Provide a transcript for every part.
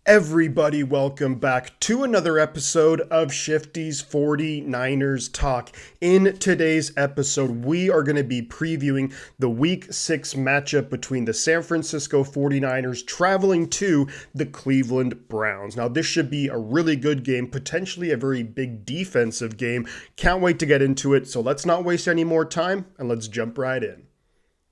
Everybody, welcome back to another episode of Shifty's 49ers Talk. In today's episode, we are going to be previewing the Week 6 matchup between the San Francisco 49ers traveling to the Cleveland Browns. Now, this should be a really good game, potentially a very big defensive game. Can't wait to get into it, so let's not waste any more time, and let's jump right in.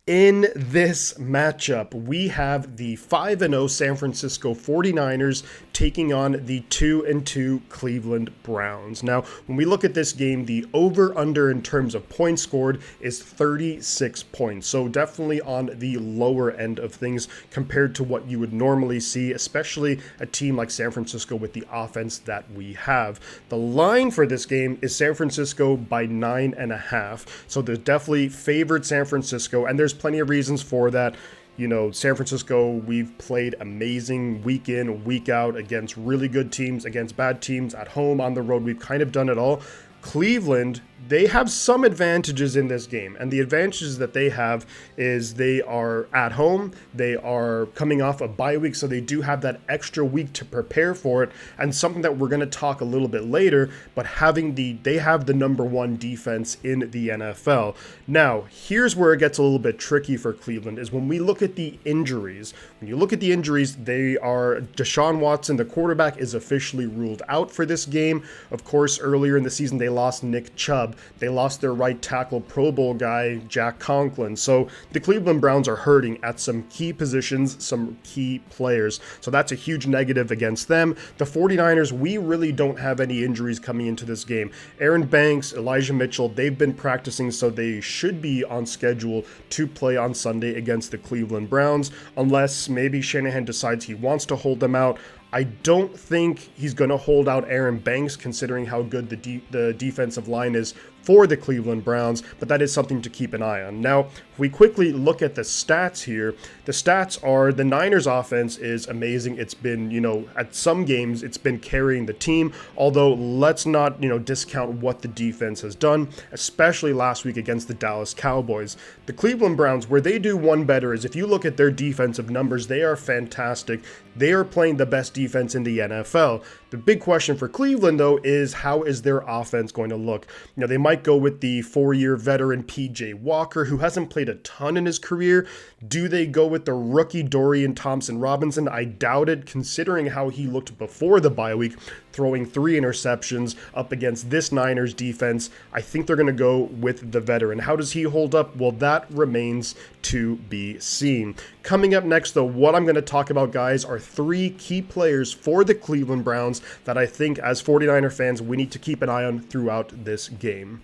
In this matchup, we have the 5-0 San Francisco 49ers taking on the 2-2 Cleveland Browns. Now, when we look at this game, the over-under in terms of points scored is 36 points. So definitely on the lower end of things compared to what you would normally see, especially a team like San Francisco with the offense that we have. The line for this game is San Francisco by 9.5. So there's definitely favored San Francisco, and there's plenty of reasons for that. You know, San Francisco, we've played amazing week in, week out against really good teams, against bad teams, at home, on the road. We've kind of done it all. Cleveland, they have some advantages in this game, and the advantages that they have is they are at home, they are coming off a bye week, so they do have that extra week to prepare for it, and something that we're going to talk a little bit later, but they have the number one defense in the NFL. Now, here's where it gets a little bit tricky for Cleveland, is when we look at the injuries. When you look at the injuries, they are Deshaun Watson, the quarterback, is officially ruled out for this game. Of course, earlier in the season, they lost Nick Chubb. They lost their right tackle Pro Bowl guy, Jack Conklin. So the Cleveland Browns are hurting at some key positions, some key players. So that's a huge negative against them. The 49ers, we really don't have any injuries coming into this game. Aaron Banks, Elijah Mitchell, they've been practicing, so they should be on schedule to play on Sunday against the Cleveland Browns, unless maybe Shanahan decides he wants to hold them out. I don't think he's going to hold out Aaron Banks, considering how good the defensive line is for the Cleveland Browns, but that is something to keep an eye on. Now, if we quickly look at the stats here, the stats are the Niners offense is amazing. It's been, at some games, it's been carrying the team, although let's not, discount what the defense has done, especially last week against the Dallas Cowboys. The Cleveland Browns, where they do one better is if you look at their defensive numbers, they are fantastic. They are playing the best defense in the NFL. The big question for Cleveland, though, is how is their offense going to look? They might go with the 4-year veteran P.J. Walker, who hasn't played a ton in his career. Do they go with the rookie Dorian Thompson-Robinson? I doubt it, considering how he looked before the bye week, throwing 3 interceptions up against this Niners defense. I think they're going to go with the veteran. How does he hold up? Well, that remains to be seen. Coming up next, though, what I'm going to talk about, guys, are 3 key players for the Cleveland Browns that I think, as 49er fans, we need to keep an eye on throughout this game.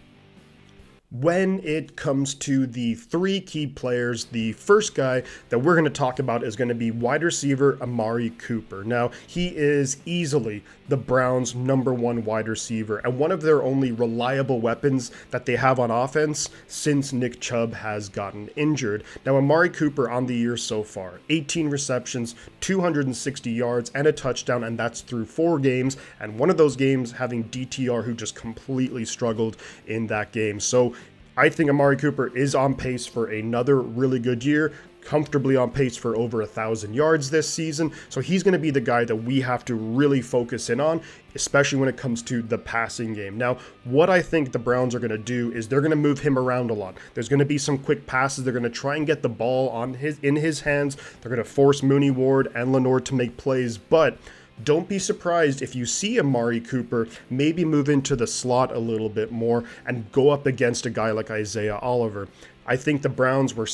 When it comes to the 3 key players, the first guy that we're going to talk about is going to be wide receiver Amari Cooper. Now, he is easily the Browns' number 1 wide receiver and one of their only reliable weapons that they have on offense since Nick Chubb has gotten injured. Now, Amari Cooper on the year so far, 18 receptions, 260 yards, and a touchdown, and that's through 4 games, and one of those games having DTR, who just completely struggled in that game. So I think Amari Cooper is on pace for another really good year, comfortably on pace for over 1,000 yards this season. So he's going to be the guy that we have to really focus in on, especially when it comes to the passing game. Now, what I think the Browns are going to do is they're going to move him around a lot. There's going to be some quick passes. They're going to try and get the ball in his hands. They're going to force Mooney Ward and Lenore to make plays, but don't be surprised if you see Amari Cooper maybe move into the slot a little bit more and go up against a guy like Isaiah Oliver. I think the Browns were,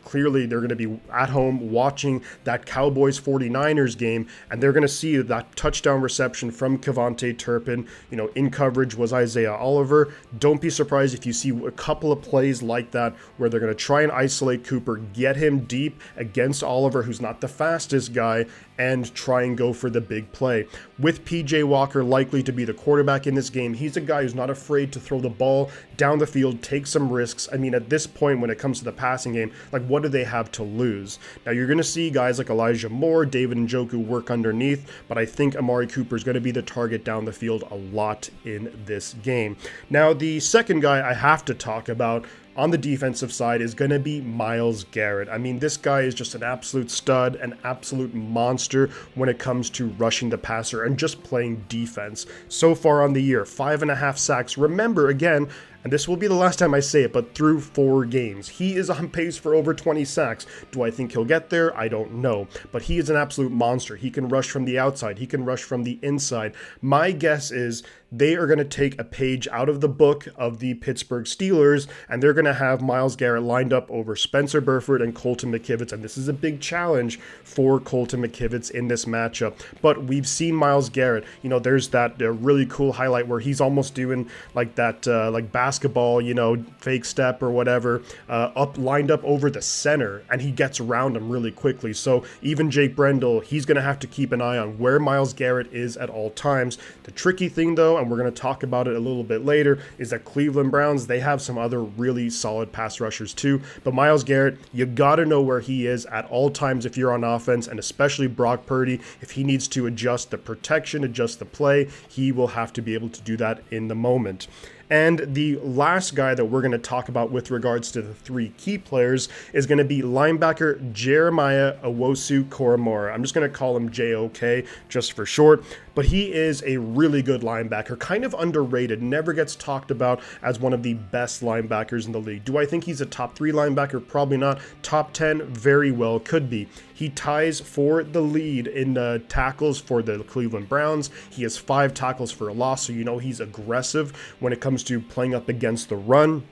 clearly they're going to be at home watching that Cowboys-49ers game, and they're going to see that touchdown reception from Kevontae Turpin. In coverage was Isaiah Oliver. Don't be surprised if you see a couple of plays like that where they're going to try and isolate Cooper, get him deep against Oliver, who's not the fastest guy, and try and go for the big play. With P.J. Walker likely to be the quarterback in this game, he's a guy who's not afraid to throw the ball down the field, take some risks. I mean, at this point, when it comes to the passing game, what do they have to lose? Now, you're going to see guys like Elijah Moore, David Njoku work underneath, but I think Amari Cooper is going to be the target down the field a lot in this game. Now, the second guy I have to talk about, on the defensive side is going to be Myles Garrett. I mean, this guy is just an absolute stud, an absolute monster when it comes to rushing the passer and just playing defense. So far on the year, 5.5 sacks. Remember, again, and this will be the last time I say it, but through 4 games, he is on pace for over 20 sacks. Do I think he'll get there? I don't know. But he is an absolute monster. He can rush from the outside. He can rush from the inside. My guess is they are going to take a page out of the book of the Pittsburgh Steelers, and they're going to have Myles Garrett lined up over Spencer Burford and Colton McKivitz, and this is a big challenge for Colton McKivitz in this matchup. But we've seen Myles Garrett, there's that really cool highlight where he's almost doing like that like basketball, fake step or whatever, lined up over the center, and he gets around him really quickly. So even Jake Brendel, he's going to have to keep an eye on where Myles Garrett is at all times. The tricky thing, though, and we're going to talk about it a little bit later, is that Cleveland Browns, they have some other really solid pass rushers too. But Myles Garrett, you got to know where he is at all times if you're on offense, and especially Brock Purdy. If he needs to adjust the protection, adjust the play, he will have to be able to do that in the moment. And the last guy that we're going to talk about with regards to the 3 key players is going to be linebacker Jeremiah Owusu-Koramoah. I'm just going to call him JOK just for short. But he is a really good linebacker, kind of underrated, never gets talked about as one of the best linebackers in the league. Do I think he's a top 3 linebacker? Probably not. Top 10? Very well could be. He ties for the lead in the tackles for the Cleveland Browns. He has 5 tackles for a loss, so he's aggressive when it comes to playing up against the run.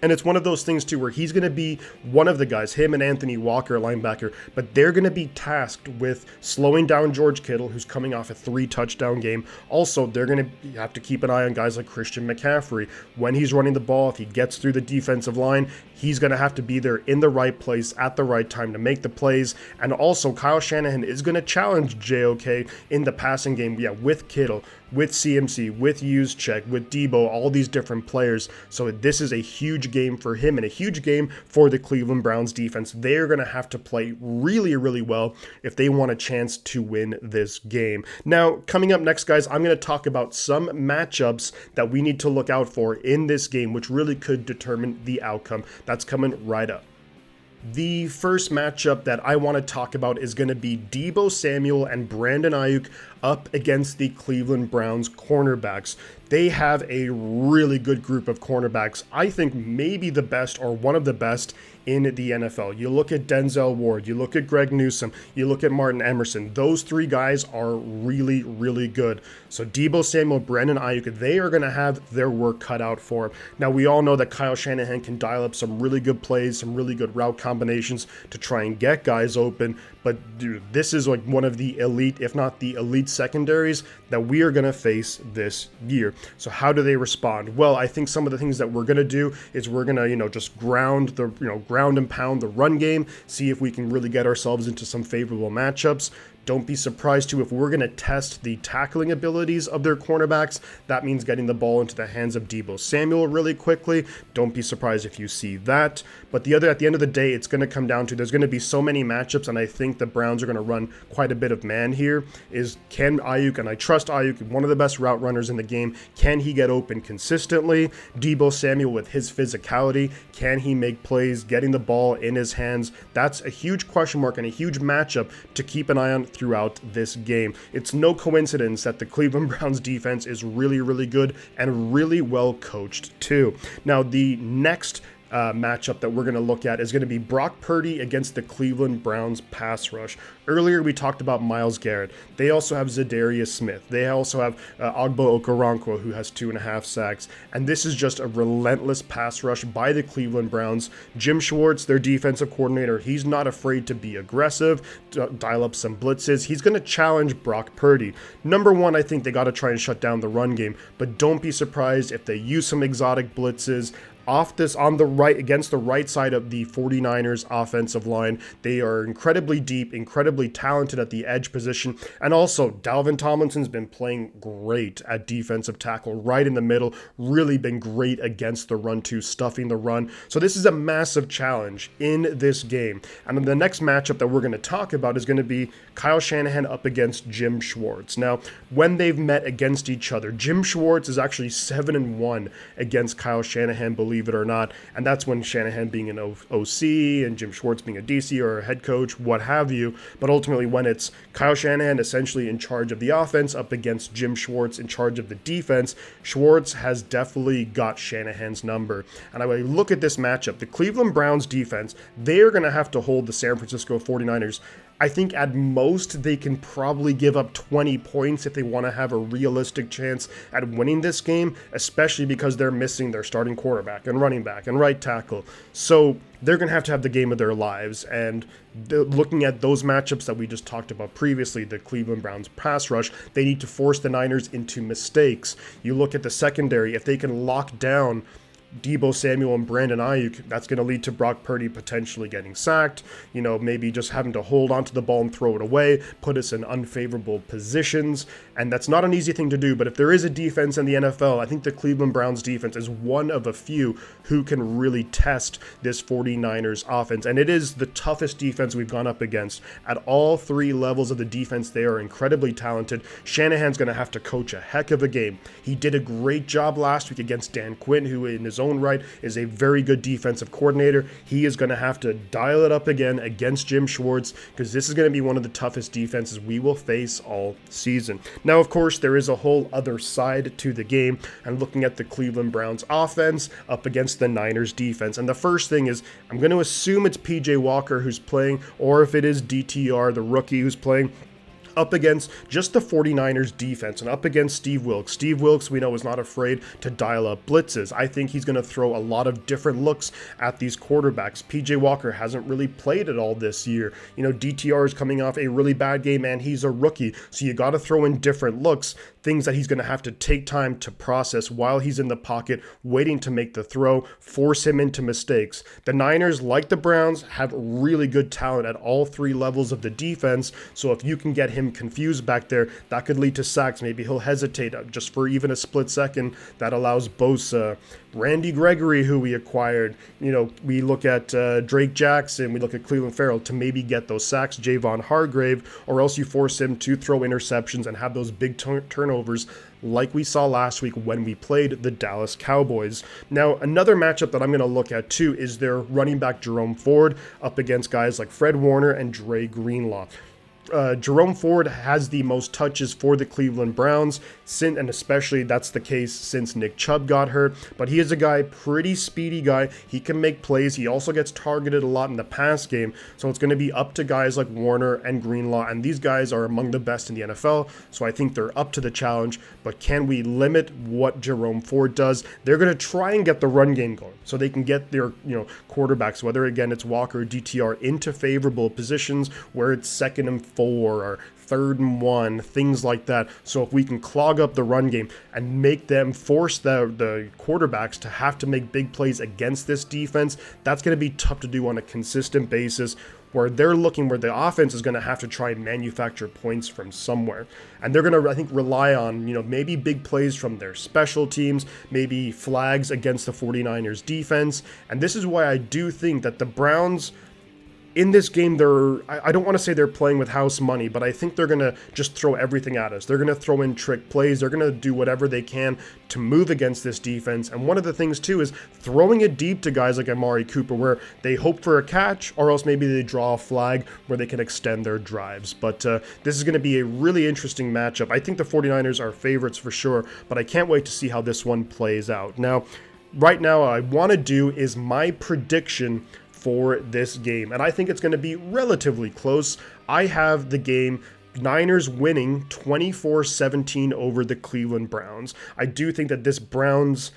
And it's one of those things, too, where he's going to be one of the guys, him and Anthony Walker, linebacker, but they're going to be tasked with slowing down George Kittle, who's coming off a 3-touchdown game. Also, they're going to have to keep an eye on guys like Christian McCaffrey. When he's running the ball, if he gets through the defensive line, he's going to have to be there in the right place at the right time to make the plays. And also, Kyle Shanahan is going to challenge JOK in the passing game, with Kittle, with CMC, with Juszczyk, with Debo, all these different players. So this is a huge game for him and a huge game for the Cleveland Browns defense. They're going to have to play really, really well if they want a chance to win this game. Now, coming up next, guys, I'm going to talk about some matchups that we need to look out for in this game, which really could determine the outcome. That's coming right up. The first matchup that I want to talk about is going to be Deebo Samuel and Brandon Ayuk up against the Cleveland Browns cornerbacks. They have a really good group of cornerbacks. I think maybe the best or one of the best in the NFL. You look at Denzel Ward, you look at Greg Newsome, you look at Martin Emerson. Those 3 guys are really, really good. So Deebo Samuel, Brandon Ayuk, they are going to have their work cut out for them. Now, we all know that Kyle Shanahan can dial up some really good plays, some really good route combinations to try and get guys open. But dude, this is like one of the elite, if not the elite secondaries that we are going to face this year. So how do they respond? Well, I think some of the things that we're going to do is we're going to, just ground and pound the run game, see if we can really get ourselves into some favorable matchups. Don't be surprised, too, if we're going to test the tackling abilities of their cornerbacks. That means getting the ball into the hands of Deebo Samuel really quickly. Don't be surprised if you see that. But at the end of the day, it's going to come down to there's going to be so many matchups, and I think the Browns are going to run quite a bit of man here, can Ayuk, and I trust Ayuk, one of the best route runners in the game, can he get open consistently? Deebo Samuel with his physicality, can he make plays, getting the ball in his hands? That's a huge question mark and a huge matchup to keep an eye on throughout this game. It's no coincidence that the Cleveland Browns defense is really, really good and really well coached too. Now, the next matchup that we're going to look at is going to be Brock Purdy against the Cleveland Browns pass rush. Earlier, we talked about Myles Garrett. They also have Zadarius Smith. They also have Ogbo Okoronkwo, who has 2.5 sacks. And this is just a relentless pass rush by the Cleveland Browns. Jim Schwartz, their defensive coordinator, he's not afraid to be aggressive, dial up some blitzes. He's going to challenge Brock Purdy. Number one, I think they got to try and shut down the run game. But don't be surprised if they use some exotic blitzes. On the right, against the right side of the 49ers offensive line. They are incredibly deep, incredibly talented at the edge position. And also, Dalvin Tomlinson's been playing great at defensive tackle, right in the middle, really been great against the run too, stuffing the run. So this is a massive challenge in this game. And then the next matchup that we're going to talk about is going to be Kyle Shanahan up against Jim Schwartz. Now, when they've met against each other, Jim Schwartz is actually 7-1 against Kyle Shanahan, believe believe it or not. And that's when Shanahan being an OC and Jim Schwartz being a DC or a head coach, what have you. But ultimately, when it's Kyle Shanahan essentially in charge of the offense up against Jim Schwartz in charge of the defense, Schwartz has definitely got Shanahan's number. And I look at this matchup, the Cleveland Browns defense, they're going to have to hold the San Francisco 49ers. I think at most they can probably give up 20 points if they want to have a realistic chance at winning this game, especially because they're missing their starting quarterback and running back and right tackle. So they're going to have the game of their lives. And looking at those matchups that we just talked about previously, the Cleveland Browns pass rush, they need to force the Niners into mistakes. You look at the secondary, if they can lock down Deebo Samuel and Brandon Ayuk, that's going to lead to Brock Purdy potentially getting sacked, maybe just having to hold onto the ball and throw it away, put us in unfavorable positions, and that's not an easy thing to do. But if there is a defense in the NFL, I think the Cleveland Browns defense is one of a few who can really test this 49ers offense, and it is the toughest defense we've gone up against. At all three levels of the defense, they are incredibly talented. Shanahan's going to have to coach a heck of a game. He did a great job last week against Dan Quinn, who in his own right is a very good defensive coordinator. He is going to have to dial it up again against Jim Schwartz, because this is going to be one of the toughest defenses we will face all season. Now, of course, there is a whole other side to the game, and looking at the Cleveland Browns offense up against the Niners defense. And the first thing is, I'm going to assume it's PJ Walker who's playing, or if it is DTR, the rookie, who's playing up against just the 49ers defense and up against Steve Wilks. Steve Wilks, we know, is not afraid to dial up blitzes. I think he's going to throw a lot of different looks at these quarterbacks. PJ Walker hasn't really played at all this year. DTR is coming off a really bad game and he's a rookie, so you got to throw in different looks, things that he's going to have to take time to process while he's in the pocket waiting to make the throw, force him into mistakes. The Niners, like the Browns, have really good talent at all three levels of the defense, so if you can get him confused back there, that could lead to sacks. Maybe he'll hesitate just for even a split second. That allows Bosa, Randy Gregory, who we acquired. We look at Drake Jackson, we look at Cleveland Farrell to maybe get those sacks, Javon Hargrave, or else you force him to throw interceptions and have those big turnovers like we saw last week when we played the Dallas Cowboys. Now, another matchup that I'm going to look at too is their running back Jerome Ford up against guys like Fred Warner and Dre Greenlaw. Jerome Ford has the most touches for the Cleveland Browns, and especially that's the case since Nick Chubb got hurt. But he is a guy, pretty speedy guy. He can make plays. He also gets targeted a lot in the pass game. So it's going to be up to guys like Warner and Greenlaw, and these guys are among the best in the NFL. So I think they're up to the challenge. But can we limit what Jerome Ford does? They're going to try and get the run game going so they can get their quarterbacks, whether again it's Walker or DTR, into favorable positions where it's 2nd and 4 or 3rd and 1, things like that. So if we can clog up the run game and make them force the quarterbacks to have to make big plays against this defense, that's going to be tough to do on a consistent basis, where the offense is going to have to try and manufacture points from somewhere. And they're going to, I think, rely on, maybe big plays from their special teams, maybe flags against the 49ers defense. And this is why I do think that the Browns, in this game, I don't want to say they're playing with house money, but I think they're going to just throw everything at us. They're going to throw in trick plays. They're going to do whatever they can to move against this defense. And one of the things, too, is throwing it deep to guys like Amari Cooper, where they hope for a catch, or else maybe they draw a flag where they can extend their drives. But this is going to be a really interesting matchup. I think the 49ers are favorites for sure, but I can't wait to see how this one plays out. Now, right now, what I want to do is my prediction for this game, and I think it's going to be relatively close. I have the game Niners winning 24-17 over the Cleveland Browns. I do think that this Browns,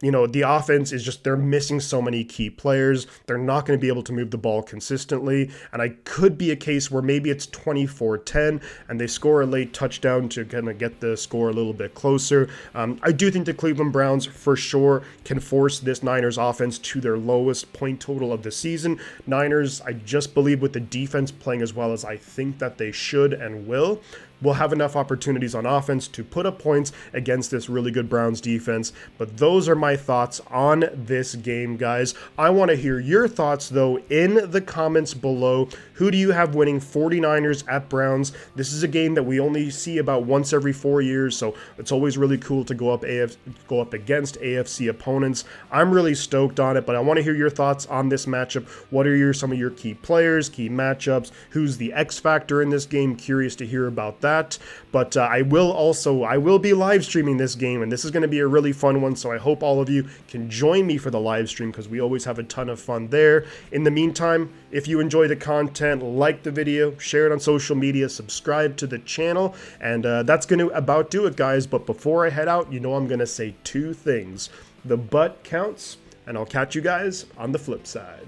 the offense is just, they're missing so many key players. They're not going to be able to move the ball consistently. And I could be a case where maybe it's 24-10 and they score a late touchdown to kind of get the score a little bit closer. I do think the Cleveland Browns for sure can force this Niners offense to their lowest point total of the season. Niners, I just believe with the defense playing as well as I think that they should and will, will have enough opportunities on offense to put up points against this really good Browns defense. But those are my thoughts on this game, guys. I want to hear your thoughts, though, in the comments below. Who do you have winning, 49ers at Browns? This is a game that we only see about once every 4 years, so it's always really cool to go up against AFC opponents. I'm really stoked on it, but I want to hear your thoughts on this matchup. What are some of your key players, key matchups? Who's the X factor in this game? Curious to hear about that. But I will be live streaming this game, and this is going to be a really fun one, so I hope all of you can join me for the live stream because we always have a ton of fun there. In the meantime, if you enjoy the content, like the video, share it on social media, subscribe to the channel, and that's going to about do it, guys. But before I head out, you know I'm going to say 2 things. The butt counts, and I'll catch you guys on the flip side.